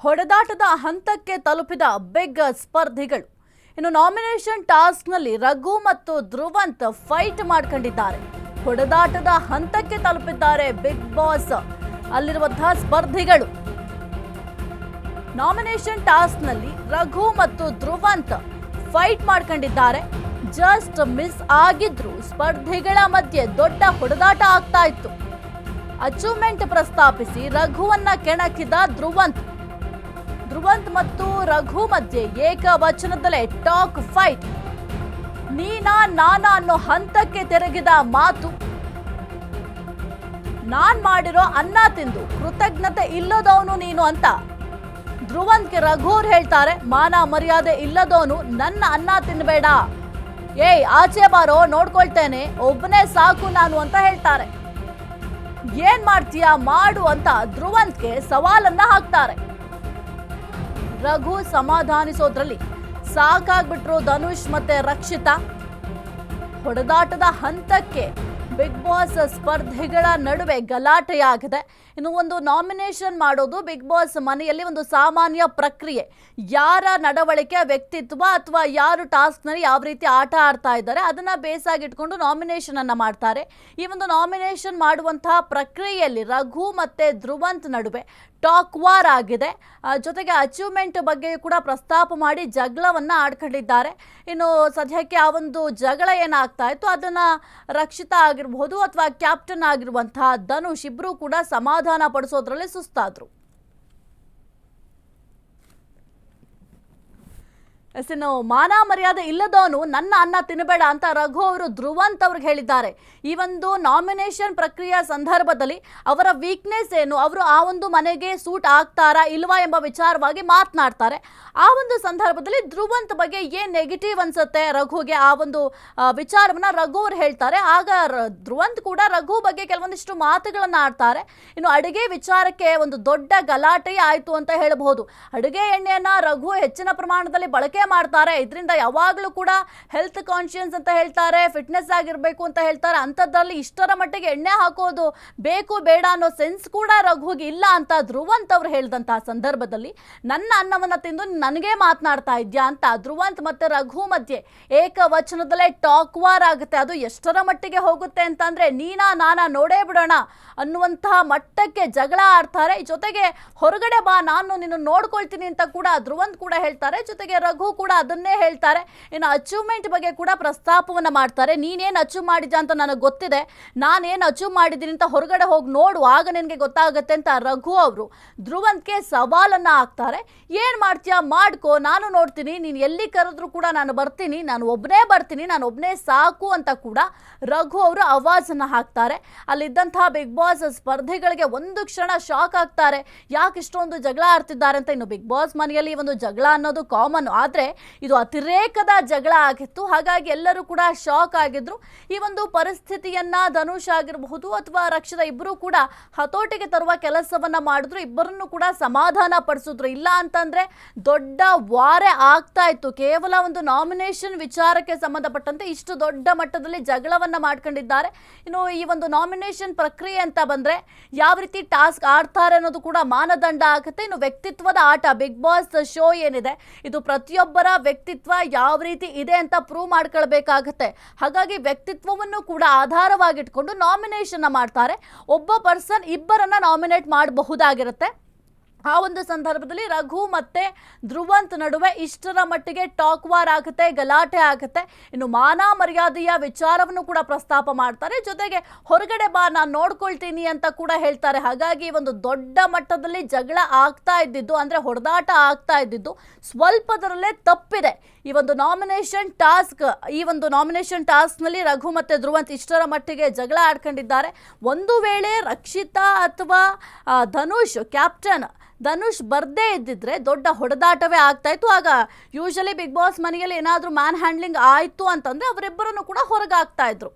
ಹೊಡೆದಾಟದ ಹಂತಕ್ಕೆ ತಲುಪಿದ ಬಿಗ್ ಸ್ಪರ್ಧಿಗಳು. ಇನ್ನು ನಾಮಿನೇಷನ್ ಟಾಸ್ಕ್ನಲ್ಲಿ ರಘು ಮತ್ತು ಧ್ರುವಂತ್ ಫೈಟ್ ಮಾಡ್ಕೊಂಡಿದ್ದಾರೆ. ಹೊಡೆದಾಟದ ಹಂತಕ್ಕೆ ತಲುಪಿದ್ದಾರೆ ಬಿಗ್ ಬಾಸ್ ಅಲ್ಲಿರುವಂತಹ ಸ್ಪರ್ಧಿಗಳು. ನಾಮಿನೇಷನ್ ಟಾಸ್ಕ್ನಲ್ಲಿ ರಘು ಮತ್ತು ಧ್ರುವಂತ್ ಫೈಟ್ ಮಾಡ್ಕೊಂಡಿದ್ದಾರೆ. ಜಸ್ಟ್ ಮಿಸ್ ಆಗಿದ್ರು ಸ್ಪರ್ಧಿಗಳ ಮಧ್ಯೆ ದೊಡ್ಡ ಹೊಡೆದಾಟ ಆಗ್ತಾ ಇತ್ತು. ಅಚೀವ್ಮೆಂಟ್ ಪ್ರಸ್ತಾಪಿಸಿ ರಘುವನ್ನ ಕೆಣಕಿದ ಧ್ರುವಂತ್ ಮತ್ತು ರಘು ಮಧ್ಯೆ ಏಕವಚನದಲ್ಲೇ ಟಾಕ್ ಫೈಟ್. ನೀನಾ ನಾನಾ ಅನ್ನೋ ಹಂತಕ್ಕೆ ತಿರುಗಿದ ಮಾತು. ನಾನ್ ಮಾಡಿರೋ ಅನ್ನ ತಿಂದು ಕೃತಜ್ಞತೆ ಇಲ್ಲದವನು ನೀನು ಅಂತ ಧ್ರುವಂತ್ಗೆ ರಘುವ್ರು ಹೇಳ್ತಾರೆ. ಮಾನ ಮರ್ಯಾದೆ ಇಲ್ಲದವನು ನನ್ನ ಅನ್ನ ತಿನ್ಬೇಡ, ಏಯ್ ಆಚೆ ಬಾರೋ ನೋಡ್ಕೊಳ್ತೇನೆ, ಒಬ್ಬನೇ ಸಾಕು ನಾನು ಅಂತ ಹೇಳ್ತಾರೆ. ಏನ್ ಮಾಡ್ತೀಯಾ ಮಾಡು ಅಂತ ಧ್ರುವಂತ್ಗೆ ಸವಾಲನ್ನ ಹಾಕ್ತಾರೆ. ರಘು ಸಮಾಧಾನಿಸೋದ್ರಲ್ಲಿ ಸಾಕಾಗ್ಬಿಟ್ರು ಧನುಷ್ ಮತ್ತೆ ರಕ್ಷಿತಾ. ಹೊಡೆದಾಟದ ಹಂತಕ್ಕೆ ಬಿಗ್ ಬಾಸ್ ಸ್ಪರ್ಧಿಗಳ ನಡುವೆ ಗಲಾಟೆಯಾಗಿದೆ. ಇನ್ನು ಒಂದು ನಾಮಿನೇಷನ್ ಮಾಡೋದು ಬಿಗ್ ಬಾಸ್ ಮನೆಯಲ್ಲಿ ಒಂದು ಸಾಮಾನ್ಯ ಪ್ರಕ್ರಿಯೆ. ಯಾರ ನಡವಳಿಕೆ, ವ್ಯಕ್ತಿತ್ವ ಅಥವಾ ಯಾರು ಟಾಸ್ಕ್ನಲ್ಲಿ ಯಾವ ರೀತಿ ಆಟ ಆಡ್ತಾ ಇದ್ದಾರೆ ಅದನ್ನ ಬೇಸಾಗಿಟ್ಕೊಂಡು ನಾಮಿನೇಷನ್ ಅನ್ನ ಮಾಡ್ತಾರೆ. ಈ ಒಂದು ನಾಮಿನೇಷನ್ ಮಾಡುವಂತಹ ಪ್ರಕ್ರಿಯೆಯಲ್ಲಿ ರಘು ಮತ್ತೆ ಧ್ರುವಂತ್ ನಡುವೆ ಟಾಕ್ ವಾರ್ ಆಗಿದೆ. ಜೊತೆಗೆ ಅಚೀವ್ಮೆಂಟ್ ಬಗ್ಗೆ ಕೂಡ ಪ್ರಸ್ತಾಪ ಮಾಡಿ ಜಗಳವನ್ನ ಆಡ್ಕೊಂಡಿದ್ದಾರೆ. ಇನ್ನು ಸದ್ಯಕ್ಕೆ ಆ ಒಂದು ಜಗಳ ಏನಾಗ್ತಾ ಇತ್ತು ಅದನ್ನ ರಕ್ಷಿತಾ ಆಗಿರಬಹುದು ಅಥವಾ ಕ್ಯಾಪ್ಟನ್ ಆಗಿರುವಂತಹ ಧನುಷ್ ಇಬ್ರು ಕೂಡ ಸಮಾಧಾನ ಪಡಿಸೋದ್ರಲ್ಲಿ ಸುಸ್ತಾದ್ರು. ಇನ್ನು ಮಾನ ಮರ್ಯಾದೆ ಇಲ್ಲದವನು ನನ್ನ ಅನ್ನ ತಿನ್ನಬೇಡ ಅಂತ ರಘು ಅವರು ಧ್ರುವಂತ್ ಅವ್ರಿಗೆ ಹೇಳಿದ್ದಾರೆ. ಈ ಒಂದು ನಾಮಿನೇಷನ್ ಪ್ರಕ್ರಿಯೆಯ ಸಂದರ್ಭದಲ್ಲಿ ಅವರ ವೀಕ್ನೆಸ್ ಏನು, ಅವರು ಆ ಒಂದು ಮನೆಗೆ ಸೂಟ್ ಆಗ್ತಾರಾ ಇಲ್ವಾ ಎಂಬ ವಿಚಾರವಾಗಿ ಮಾತನಾಡ್ತಾರೆ. ಆ ಒಂದು ಸಂದರ್ಭದಲ್ಲಿ ಧ್ರುವಂತ್ ಬಗ್ಗೆ ಏನ್ ನೆಗೆಟಿವ್ ಅನ್ಸುತ್ತೆ ರಘುಗೆ, ಆ ಒಂದು ವಿಚಾರವನ್ನ ರಘು ಅವ್ರು ಹೇಳ್ತಾರೆ. ಆಗ ಧ್ರುವಂತ್ ಕೂಡ ರಘು ಬಗ್ಗೆ ಕೆಲವೊಂದಿಷ್ಟು ಮಾತುಗಳನ್ನ ಆಡ್ತಾರೆ. ಇನ್ನು ಅಡುಗೆ ವಿಚಾರಕ್ಕೆ ಒಂದು ದೊಡ್ಡ ಗಲಾಟೆ ಆಯ್ತು ಅಂತ ಹೇಳಬಹುದು. ಅಡುಗೆ ಎಣ್ಣೆಯನ್ನ ರಘು ಹೆಚ್ಚಿನ ಪ್ರಮಾಣದಲ್ಲಿ ಬಳಕೆ ಮಾಡ್ತಾರೆ. ಇದರಿಂದ ಯಾವಾಗಲೂ ಕೂಡ ಹೆಲ್ತ್ ಕಾನ್ಶಿಯಸ್ ಅಂತ ಹೇಳ್ತಾರೆ, ಫಿಟ್ನೆಸ್ ಆಗಿರ್ಬೇಕು ಅಂತ ಹೇಳ್ತಾರೆ. ಅಂಥದ್ರಲ್ಲಿ ಇಷ್ಟರ ಮಟ್ಟಿಗೆ ಎಣ್ಣೆ ಹಾಕೋದು ಬೇಕು ಬೇಡ ಅನ್ನೋ ಸೆನ್ಸ್ ಕೂಡ ರಘುಗೆ ಇಲ್ಲ ಅಂತ ಧ್ರುವಂತ್ ಅವ್ರು ಹೇಳಿದಂತಹ ಸಂದರ್ಭದಲ್ಲಿ ನನ್ನ ಅನ್ನವನ್ನ ತಿಂದು ನನಗೆ ಮಾತನಾಡ್ತಾ ಇದ್ಯಾ ಅಂತ ಧ್ರುವಂತ್ ಮತ್ತೆ ರಘು ಮಧ್ಯೆ ಏಕವಚನದಲ್ಲೇ ಟಾಕ್ ವಾರ್ ಆಗುತ್ತೆ. ಅದು ಎಷ್ಟರ ಮಟ್ಟಿಗೆ ಹೋಗುತ್ತೆ ಅಂತಂದ್ರೆ ನೀನಾ ನಾನಾ ನೋಡೇ ಬಿಡೋಣ ಅನ್ನುವಂತಹ ಮಟ್ಟಕ್ಕೆ ಜಗಳ ಆಡ್ತಾರೆ. ಜೊತೆಗೆ ಹೊರಗಡೆ ಬಾ ನಾನು ನಿನ್ನ ನೋಡ್ಕೊಳ್ತೀನಿ ಅಂತ ಕೂಡ ಧ್ರುವಂತ್ ಕೂಡ ಹೇಳ್ತಾರೆ. ಜೊತೆಗೆ ರಘು ಕೂಡ ಅದನ್ನೇ ಹೇಳ್ತಾರೆ. ಇನ್ನು ಅಚೀವ್ಮೆಂಟ್ ಬಗ್ಗೆ ಕೂಡ ಪ್ರಸ್ತಾಪವನ್ನ ಮಾಡ್ತಾರೆ. ನೀನೇನು ಅಚೀವ್ ಮಾಡಿದ್ಯಾ ಅಂತ ನನಗೆ ಗೊತ್ತಿದೆ, ನಾನೇನು ಅಚೀವ್ ಮಾಡಿದ್ದೀನಿ ಅಂತ ಹೊರಗಡೆ ಹೋಗಿ ನೋಡು, ಆಗ ನಿನಗೆ ಗೊತ್ತಾಗುತ್ತೆ ಅಂತ ರಘು ಅವರು ಧ್ರುವಂತ್ಗೆ ಸವಾಲನ್ನ ಹಾಕ್ತಾರೆ. ಏನ್ ಮಾಡ್ತೀಯಾ ಮಾಡ್ಕೋ, ನಾನು ನೋಡ್ತೀನಿ, ನೀನು ಎಲ್ಲಿ ಕರೆದ್ರು ಕೂಡ ನಾನು ಬರ್ತೀನಿ, ನಾನು ಒಬ್ಬನೇ ಸಾಕು ಅಂತ ಕೂಡ ರಘು ಅವರು ಆವಾಜನ್ನ ಹಾಕ್ತಾರೆ. ಅಲ್ಲಿದ್ದಂತಹ ಬಿಗ್ ಬಾಸ್ ಸ್ಪರ್ಧಿಗಳಿಗೆ ಒಂದು ಕ್ಷಣ ಶಾಕ್ ಆಗ್ತಾರೆ. ಯಾಕೆ ಇಷ್ಟೊಂದು ಜಗಳ ಆಡ್ತಿದ್ದಾರೆ ಅಂತ. ಇನ್ನು ಬಿಗ್ ಬಾಸ್ ಮನೆಯಲ್ಲಿ ಒಂದು ಜಗಳ ಅನ್ನೋದು ಕಾಮನ್, ಆದ್ರೆ ಇದು ಅತಿರೇಕದ ಜಗಳ ಆಗಿತ್ತು. ಹಾಗಾಗಿ ಎಲ್ಲರೂ ಕೂಡ ಶಾಕ್ ಆಗಿದ್ರು. ಈ ಒಂದು ಪರಿಸ್ಥಿತಿಯನ್ನ ಧನುಷ್ ಆಗಿರಬಹುದು ಅಥವಾ ರಕ್ಷಿತಾ ಇಬ್ಬರು ಕೂಡ ಹತೋಟಿಗೆ ತರುವ ಕೆಲಸವನ್ನ ಮಾಡಿದ್ರು. ಇಬ್ಬರನ್ನು ಕೂಡ ಸಮಾಧಾನ ಪಡಿಸಿದ್ರು. ಇಲ್ಲ ಅಂತಂದ್ರೆ ದೊಡ್ಡ ವಾರೆ ಆಗ್ತಾ ಇತ್ತು. ಕೇವಲ ಒಂದು ನಾಮಿನೇಷನ್ ವಿಚಾರಕ್ಕೆ ಸಂಬಂಧಪಟ್ಟಂತೆ ಇಷ್ಟು ದೊಡ್ಡ ಮಟ್ಟದಲ್ಲಿ ಜಗಳವನ್ನ ಮಾಡ್ಕೊಂಡಿದ್ದಾರೆ. ಇನ್ನು ಈ ಒಂದು ನಾಮಿನೇಷನ್ ಪ್ರಕ್ರಿಯೆ ಅಂತ ಬಂದ್ರೆ ಯಾವ ರೀತಿ ಟಾಸ್ಕ್ ಆಡ್ತಾರೆ ಅನ್ನೋದು ಕೂಡ ಮಾನದಂಡ ಆಗುತ್ತೆ. ಇನ್ನು ವ್ಯಕ್ತಿತ್ವದ ಆಟ ಬಿಗ್ ಬಾಸ್ ಶೋ ಏನಿದೆ ಇದು ಪ್ರತಿಯೊಬ್ಬರ ವ್ಯಕ್ತಿತ್ವ ಯಾವ ರೀತಿ ಇದೆ ಅಂತ ಪ್ರೂವ್ ಮಾಡ್ಕೊಳ್ಬೇಕಾಗತ್ತೆ. ಹಾಗಾಗಿ ವ್ಯಕ್ತಿತ್ವವನ್ನು ಕೂಡ ಆಧಾರವಾಗಿಟ್ಕೊಂಡು ನಾಮಿನೇಷನ್ ಮಾಡ್ತಾರೆ. ಒಬ್ಬ ಪರ್ಸನ್ ಇಬ್ಬರನ್ನ ನಾಮಿನೇಟ್ ಮಾಡಬಹುದಾಗಿರುತ್ತೆ. ಆ ಒಂದು ಸಂದರ್ಭದಲ್ಲಿ ರಘು ಮತ್ತೆ ಧ್ರುವಂತ್ ನಡುವೆ ಇಷ್ಟರ ಮಟ್ಟಿಗೆ ಟಾಕ್ ವಾರ್ ಆಗುತ್ತೆ, ಗಲಾಟೆ ಆಗುತ್ತೆ. ಇನ್ನು ಮಾನ ಮರ್ಯಾದೆಯ ವಿಚಾರವನ್ನು ಕೂಡ ಪ್ರಸ್ತಾಪ ಮಾಡ್ತಾರೆ. ಜೊತೆಗೆ ಹೊರಗಡೆ ಬಾ ನಾನು ನೋಡ್ಕೊಳ್ತೀನಿ ಅಂತ ಕೂಡ ಹೇಳ್ತಾರೆ. ಹಾಗಾಗಿ ಒಂದು ದೊಡ್ಡ ಮಟ್ಟದಲ್ಲಿ ಜಗಳ ಆಗ್ತಾ ಇದ್ದಿದ್ದು ಅಂದ್ರೆ ಹೊಡೆದಾಟ ಆಗ್ತಾ ಇದ್ದಿದ್ದು ಸ್ವಲ್ಪದರಲ್ಲೇ ತಪ್ಪಿದೆ. ಈ ಒಂದು ನಾಮಿನೇಷನ್ ಟಾಸ್ಕ್ನಲ್ಲಿ ರಘು ಮತ್ತೆ ಧ್ರುವಂತ್ ಇಷ್ಟರ ಮಟ್ಟಿಗೆ ಜಗಳ ಆಡ್ಕೊಂಡಿದ್ದಾರೆ. ಒಂದು ವೇಳೆ ರಕ್ಷಿತಾ ಅಥವಾ ಕ್ಯಾಪ್ಟನ್ ಧನುಷ್ ಬರ್ದೇ ಇದ್ದಿದ್ರೆ ದೊಡ್ಡ ಹೊಡೆದಾಟವೇ ಆಗ್ತಾ ಇತ್ತು. ಆಗ ಯೂಶಲಿ ಬಿಗ್ ಬಾಸ್ ಮನೆಯಲ್ಲಿ ಏನಾದರೂ ಮ್ಯಾನ್ ಹ್ಯಾಂಡ್ಲಿಂಗ್ ಆಯಿತು ಅಂತಂದ್ರೆ ಅವರಿಬ್ಬರನ್ನು ಕೂಡ ಹೊರಗಾಗ್ತಾ ಇದ್ರು.